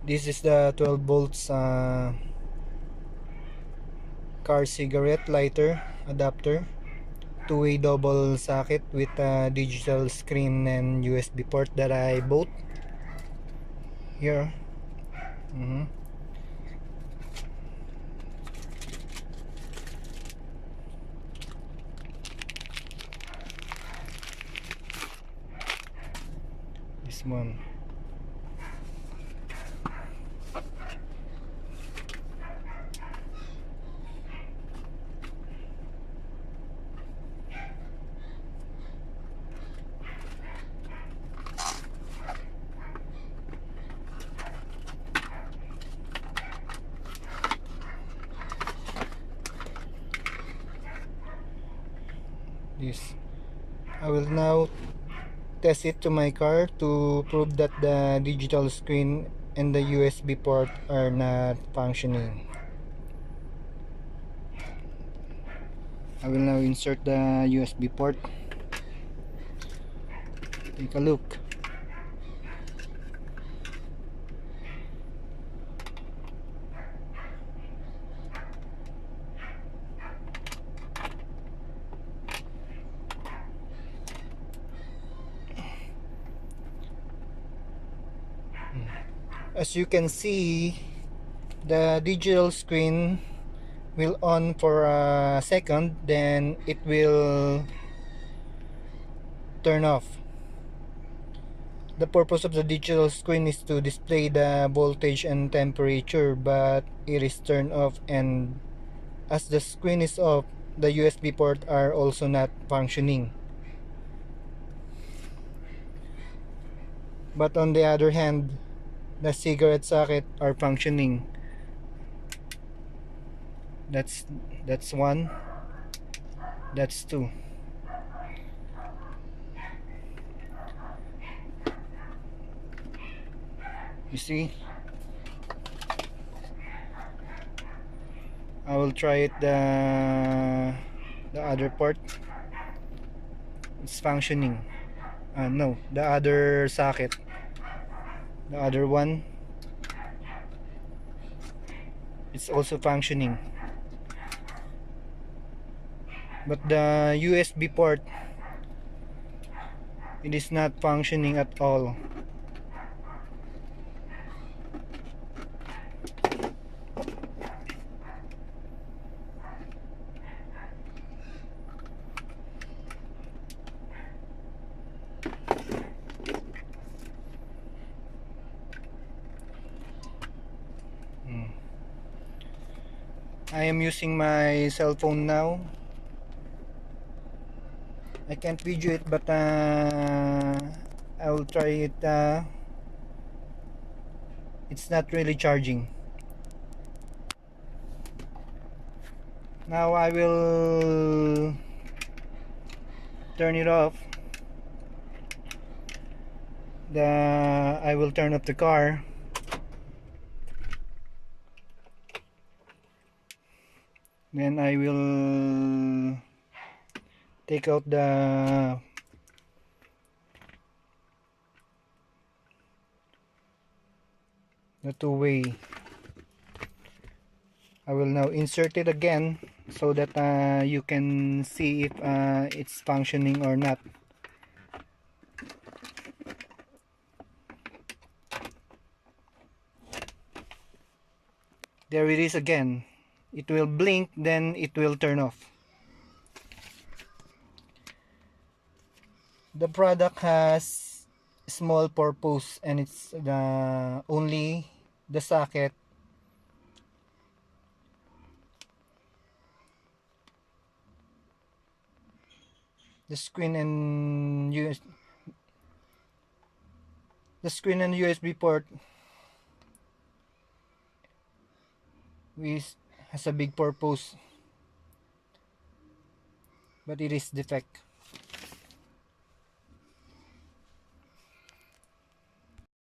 This is the 12 volts car cigarette lighter adapter, two-way double socket with a digital screen and USB port that I bought here. This one. This. I will now test it to my car to prove that the digital screen and the USB port are not functioning. I will now insert the USB port. Take a look. As you can see, the digital screen will on for a second, then it will turn off. The purpose of the digital screen is to display the voltage and temperature, but it is turned off, and as the screen is off, the USB port are also not functioning. But on the other hand, the cigarette socket are functioning. That's one, that's two. You see, I will try it the other part. It's functioning. No, the other socket, the other one, it's also functioning, but the USB port, it is not functioning at all. I am using my cell phone now. I can't video it, but I will try it. It's not really charging. Now I will turn it off. I will turn off the car. Then I will take out the two-way. I will now insert it again so that you can see if it's functioning or not. There it is again. It will blink, then it will turn off. The product has small purpose, and it's only the socket, the screen and USB port has a big purpose, but it is defect.